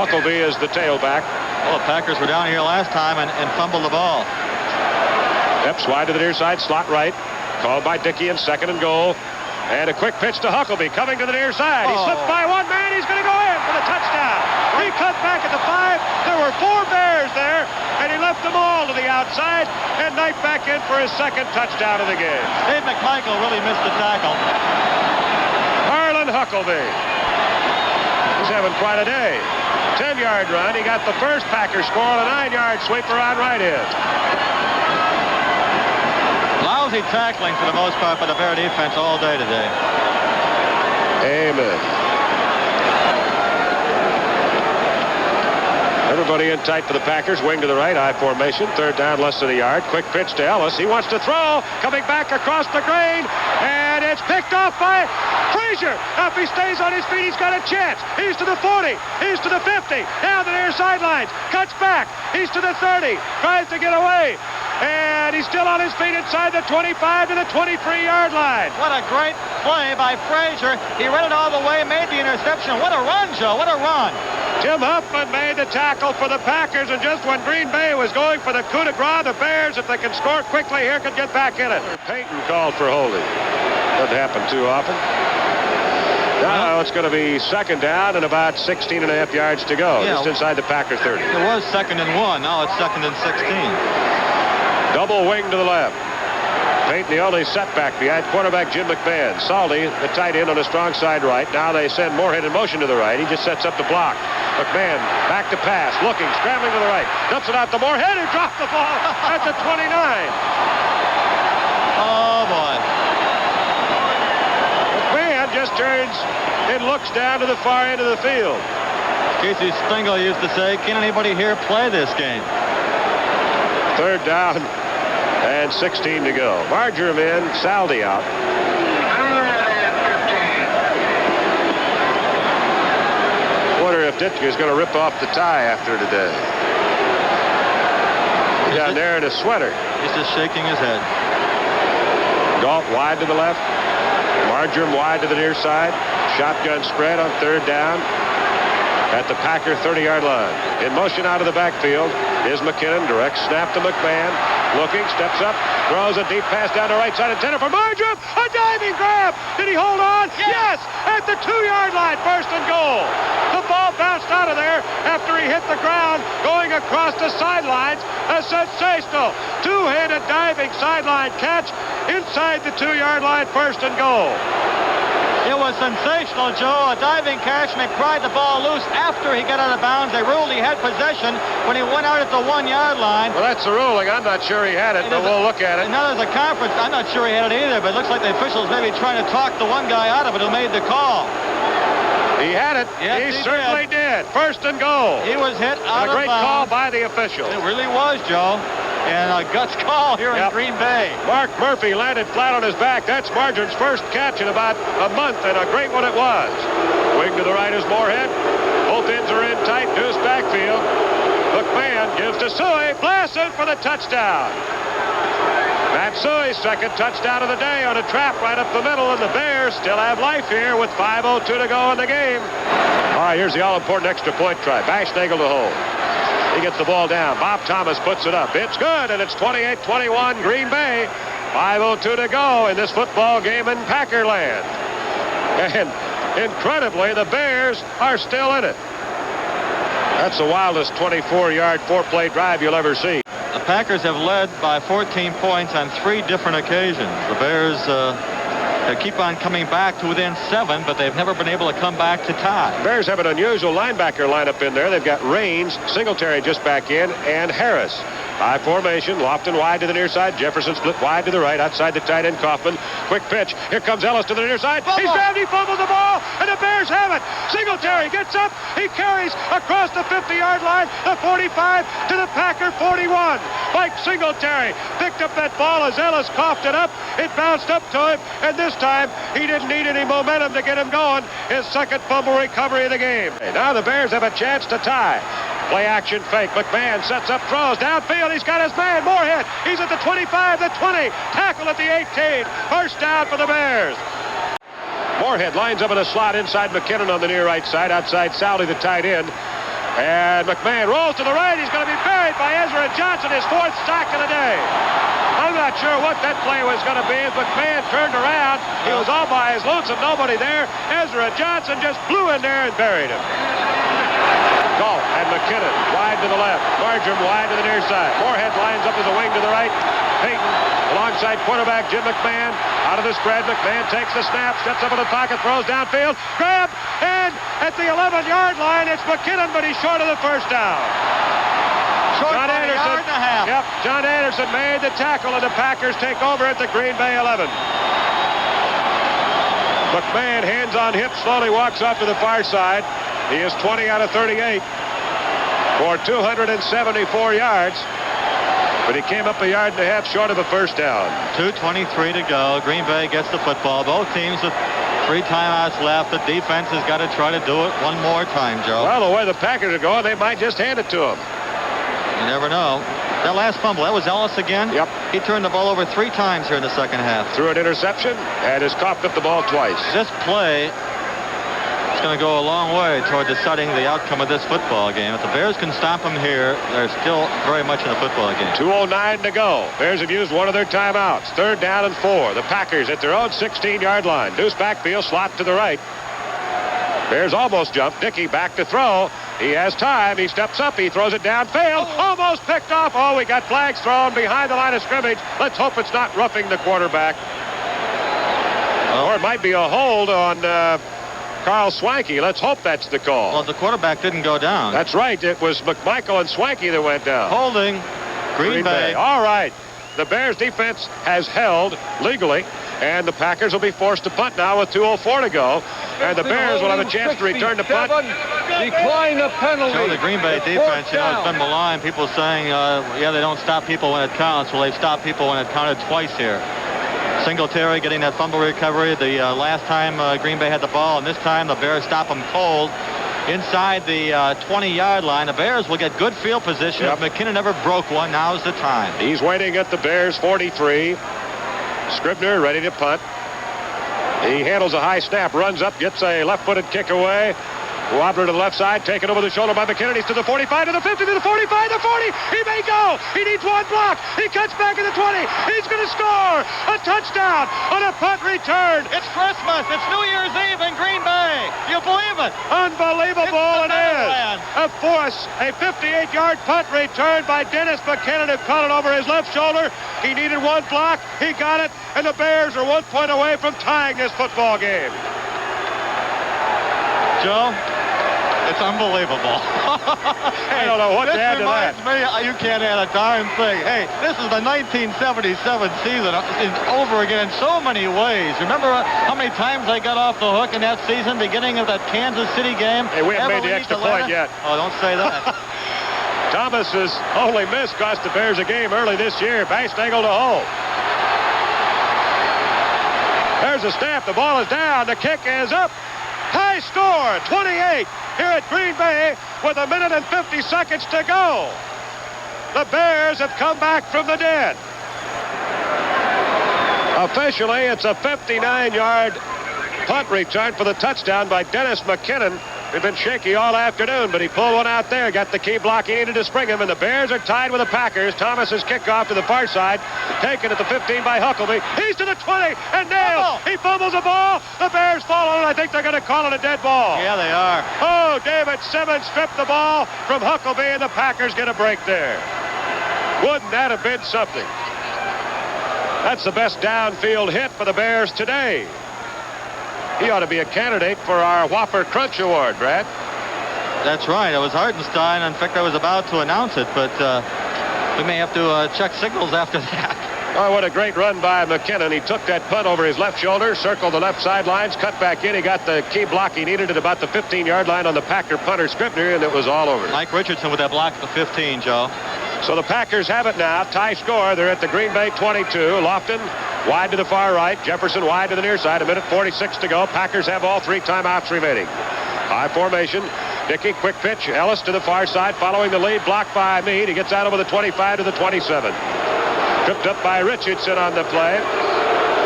Huckleby is the tailback. Well, the Packers were down here last time and fumbled the ball. Epps wide to the near side, slot right. Called by Dickey in 2nd and goal. And a quick pitch to Huckleby coming to the near side. He slipped by one man. He's going to go in for the touchdown. He cut back at the 5. There were 4 Bears there, and he left them all to the outside. And Knight back in for his 2nd touchdown of the game. Dave McMichael really missed the tackle. Harlan Huckleby. He's having quite a day. 10-yard run. He got the first Packer score on a 9-yard sweeper on right in. Lousy tackling for the most part by the Bear defense all day today. Amen. Everybody in tight for the Packers. Wing to the right, I formation. 3rd down, less than a yard. Quick pitch to Ellis. He wants to throw. Coming back across the grain. And it's picked off by Frazier. Now if he stays on his feet, he's got a chance. He's to the 40. He's to the 50. Down the near sidelines. Cuts back. He's to the 30. Tries to get away. And he's still on his feet inside the 25 to the 23-yard line. What a great play by Frazier. He ran it all the way, made the interception. What a run, Joe. What a run. Tim Huffman made the tackle for the Packers, and just when Green Bay was going for the coup de grace, the Bears, if they can score quickly here, could get back in it. Payton called for holding. Doesn't happen too often. Now it's going to be 2nd down and about 16 and a half yards to go. Just inside the Packer 30. It was 2nd and 1. Now it's 2nd and 16. Double wing to the left. Payton the only setback behind quarterback Jim McMahon. Salty, the tight end on the strong side right. Now they send Moorhead in motion to the right. He just sets up the block. McMahon back to pass, looking, scrambling to the right. Dumps it out to Moorhead, who dropped the ball at the 29. Oh, boy. McMahon just turns and looks down to the far end of the field. Casey Stengel used to say, can anybody here play this game? 3rd down and 16 to go. Marjoram in, Saldi out. Wonder if Ditka is going to rip off the tie after today. Down there in a sweater. He's just shaking his head. Galt wide to the left. Marjoram wide to the near side. Shotgun spread on 3rd down at the Packer 30-yard line. In motion out of the backfield is McKinnon. Direct snap to McMahon. Looking, steps up, throws a deep pass down the right side, intended for Marjoram. A diving grab. Did he hold on? Yes! At the 2-yard line, 1st and goal. The ball bounced out of there after he hit the ground, going across the sidelines. A sensational 2-handed diving sideline catch inside the 2-yard line, 1st and goal. It was sensational, Joe. A diving catch, and they pried the ball loose after he got out of bounds. They ruled he had possession when he went out at the 1-yard line. Well, that's the ruling. I'm not sure he had it, but we'll look at it. Now there's a conference. I'm not sure he had it either, but it looks like the officials may be trying to talk the one guy out of it who made the call. He had it. Yes, he certainly did. 1st and goal. He was hit out of bounds. A great call by the official. It really was, Joe. And a guts call here in Green Bay. Mark Murphy landed flat on his back. That's Marjoram's first catch in about a month, and a great one it was. Wing to the right is Moorhead. Both ends are in tight. Deuce backfield. McMahon gives to Suey. Blasted for the touchdown. Matt Suey's 2nd touchdown of the day on a trap right up the middle, and the Bears still have life here with 5:02 to go in the game. All right, here's the all-important extra point try. Bashnagel to hold. He gets the ball down. Bob Thomas puts it up. It's good, and it's 28-21 Green Bay. 5:02 to go in this football game in Packerland. And incredibly, the Bears are still in it. That's the wildest 24-yard, 4-play drive you'll ever see. The Packers have led by 14 points on 3 different occasions. The Bears they keep on coming back to within 7, but they've never been able to come back to tie. Bears have an unusual linebacker lineup in there. They've got Raines, Singletary just back in, and Harris. High formation, Lofton wide to the near side. Jefferson split wide to the right, outside the tight end Kaufman. Quick pitch. Here comes Ellis to the near side. He's grabbed, he fumbles the ball, and the Bears have it. Singletary gets up. He carries across the 50-yard line, the 45 to the Packer 41. Mike Singletary picked up that ball as Ellis coughed it up. It bounced up to him, and this time he didn't need any momentum to get him going. His 2nd fumble recovery of the game. Now the Bears have a chance to tie. Play action fake. McMahon sets up, throws downfield. He's got his man, Moorhead. He's at the 25, the 20. Tackle at the 18. First down for the Bears. Moorhead lines up in a slot inside McKinnon on the near right side. Outside Saldi, the tight end. And McMahon rolls to the right. He's going to be buried by Ezra Johnson, his 4th sack of the day. I'm not sure what that play was going to be as McMahon turned around. He was all by his lonesome, nobody there. Ezra Johnson just flew in there and buried him. Galt and McKinnon wide to the left. Marjoram wide to the near side. Moorhead lines up as a wing to the right. Peyton alongside quarterback Jim McMahon. Out of the spread, McMahon takes the snap, steps up in the pocket, throws downfield, grab, and at the 11-yard line, it's McKinnon, but he's short of the first down. John Anderson, a yard and a half. Yep, John Anderson made the tackle, and the Packers take over at the Green Bay 11. McMahon, hands on hips, slowly walks off to the far side. He is 20 out of 38 for 274 yards. But he came up a yard and a half short of a first down. 2:23 to go. Green Bay gets the football. Both teams with 3 timeouts left. The defense has got to try to do it one more time, Joe. Well, the way the Packers are going, they might just hand it to him. You never know. That last fumble, that was Ellis again? Yep. He turned the ball over 3 times here in the second half. Threw an interception and has coughed up the ball twice. This play is going to go a long way toward deciding the outcome of this football game. If the Bears can stop them here, they're still very much in the football game. 2:09 to go. Bears have used one of their timeouts. 3rd down and 4. The Packers at their own 16-yard line. Deuce backfield, slot to the right. Bears almost jumped. Dickey back to throw. He has time. He steps up. He throws it downfield. Almost picked off. Oh, we got flags thrown behind the line of scrimmage. Let's hope it's not roughing the quarterback. Or it might be a hold on Carl Swanky. Let's hope that's the call. Well, the quarterback didn't go down. That's right. It was McMichael and Swanky that went down. Holding Green Bay. All right. The Bears defense has held legally, and the Packers will be forced to punt now with 2:04 to go. And the Bears will have a chance to return to punt. Decline the penalty. So the Green Bay defense, you know, has been maligned. People saying, yeah, they don't stop people when it counts. Well, they've stopped people when it counted twice here. Singletary getting that fumble recovery the last time Green Bay had the ball, and this time the Bears stop them cold inside the 20-yard line. The Bears will get good field position. If McKinnon never broke one, now's the time. He's waiting at the Bears 43. Scribner ready to punt. He handles a high snap, runs up, gets a left-footed kick away. Wobbler to the left side, taken over the shoulder by McKinnon. He's to the 45, to the 50, to the 45, the 40. He may go. He needs one block. He cuts back at the 20. He's going to score a touchdown on a punt return. It's Christmas. It's New Year's Eve in Green Bay. You believe it? Unbelievable it is. A 58-yard punt return by Dennis McKinnon, who caught it over his left shoulder. He needed one block. He got it. And the Bears are 1 point away from tying this football game. Joe, it's unbelievable. I don't know what to add to that. This reminds me, you can't add a darn thing. Hey, this is the 1977 season over again in so many ways. Remember how many times they got off the hook in that season, beginning of that Kansas City game? Hey, we haven't made the extra point yet. Oh, don't say that. Thomas's only miss cost the Bears a game early this year. Bastangle to Hull. There's a snap. The ball is down. The kick is up. High score, 28 here at Green Bay with 1 minute and 50 seconds to go. The Bears have come back from the dead. Officially, it's a 59-yard punt return for the touchdown by Dennis McKinnon. He'd been shaky all afternoon, but he pulled one out there, got the key block he needed to spring him, and the Bears are tied with the Packers. Thomas's kickoff to the far side, taken at the 15 by Huckabee. He's to the 20, and nails. He fumbles the ball. The Bears fall on it. I think they're going to call it a dead ball. Yeah, they are. Oh, David Simmons stripped the ball from Huckabee, and the Packers get a break there. Wouldn't that have been something? That's the best downfield hit for the Bears today. He ought to be a candidate for our Whopper Crunch Award, Brad. That's right. It was Hartenstein. In fact, I was about to announce it, but we may have to check signals after that. Oh, what a great run by McKinnon. He took that punt over his left shoulder, circled the left sidelines, cut back in. He got the key block he needed at about the 15-yard line on the Packer punter Scribner, and it was all over. Mike Richardson with that block at the 15, Joe. So the Packers have it now. Tie score. They're at the Green Bay 22. Lofton wide to the far right. Jefferson wide to the near side. 1 minute 46 to go. Packers have all 3 timeouts remaining. High formation. Dickey, quick pitch. Ellis to the far side, following the lead. Blocked by Meade. He gets out over the 25 to the 27. Tripped up by Richardson on the play.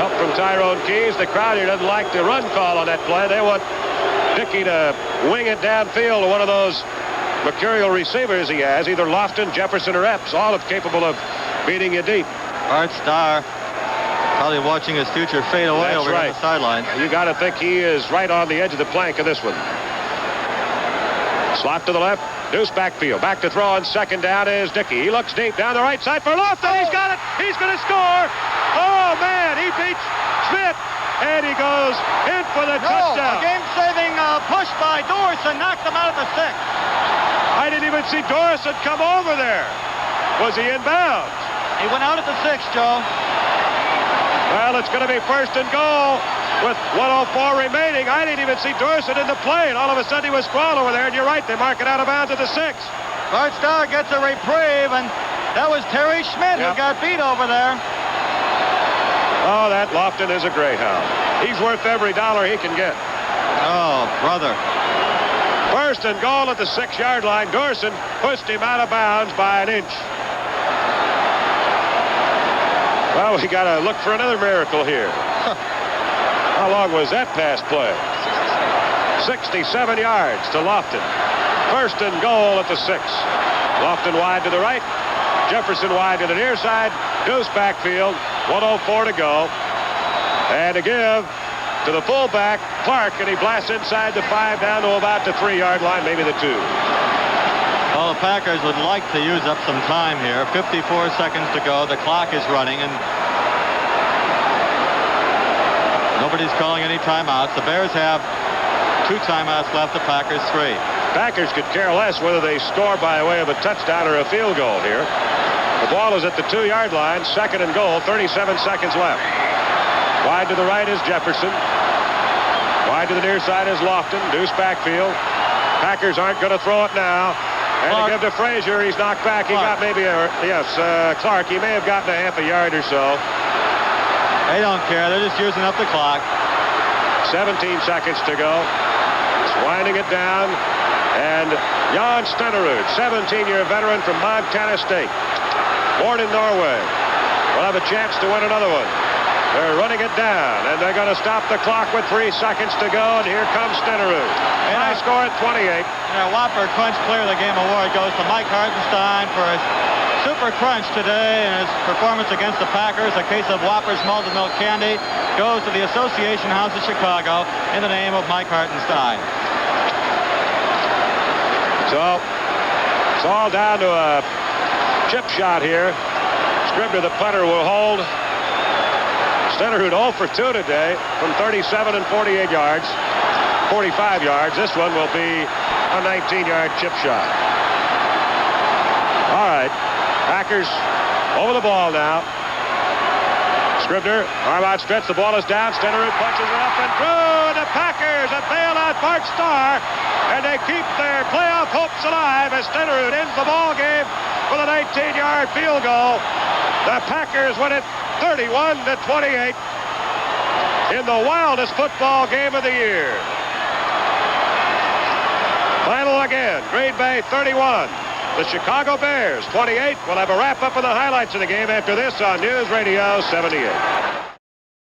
Help from Tyrone Keys. The crowd here doesn't like the run call on that play. They want Dickey to wing it downfield to one of those mercurial receivers he has, either Lofton, Jefferson, or Epps, all are capable of beating you deep. Bart Starr probably watching his future fade away That's over right. on the sideline. You got to think he is right on the edge of the plank of this one. Slot to the left. Deuce backfield. Back to throw on second down is Dickey. He looks deep down the right side for Lofton. He's got it. He's going to score. Oh, man. He beats Schmidt. And he goes in for the touchdown. A game-saving push by Dorson knocked him out of the 6. I didn't even see Dorson come over there. Was he in bounds? He went out at the 6, Joe. Well, it's going to be first and goal with 1:04 remaining. I didn't even see Dorson in the play, and all of a sudden he was sprawled over there, and you're right, they mark it out of bounds at the 6. Bart Starr gets a reprieve, and that was Terry Schmidt who got beat over there. Oh, that Lofton is a greyhound. He's worth every dollar he can get. Oh, brother. First and goal at the 6-yard line. Dorson pushed him out of bounds by an inch. Well, we got to look for another miracle here. How long was that pass play? 67 yards to Lofton. First and goal at the 6. Lofton wide to the right. Jefferson wide to the near side. Deuce backfield. 1:04 to go. And to give to the fullback, Clark, and he blasts inside the 5 down to about the 3-yard line, maybe the 2. Well, the Packers would like to use up some time here. 54 seconds to go. The clock is running, and nobody's calling any timeouts. The Bears have 2 timeouts left. The Packers 3. Packers could care less whether they score by way of a touchdown or a field goal here. The ball is at the 2-yard line. Second and goal. 37 seconds left. Wide to the right is Jefferson. Wide to the near side is Lofton. Deuce backfield. Packers aren't going to throw it now. And to give to Frazier, he's knocked back. He got maybe Clark. He may have gotten a half a yard or so. They don't care. They're just using up the clock. 17 seconds to go. It's winding it down. And Jan Stenerud, 17-year veteran from Montana State. Born in Norway. Will have a chance to win another one. They're running it down, and they're going to stop the clock with 3 seconds to go, and here comes Stenerud. High score at 28. And our Whopper Crunch Player of the Game award goes to Mike Hartenstein for his super crunch today and his performance against the Packers. A case of Whoppers Malted Milk Candy goes to the Association House of Chicago in the name of Mike Hartenstein. So it's all down to a chip shot here. Scribner, the punter, will hold. Stenerud 0 for 2 today from 37 and 48 yards. 45 yards. This one will be a 19-yard chip shot. All right. Packers over the ball now. Scribner, arm outstretched. The ball is down. Stenerud punches it up and through. And the Packers have bailed out Bart Starr. And they keep their playoff hopes alive as Stenerud ends the ball game with a 19-yard field goal. The Packers win it 31-28 in the wildest football game of the year. Final again, Green Bay 31. The Chicago Bears 28. We'll have a wrap-up of the highlights of the game after this on News Radio 78.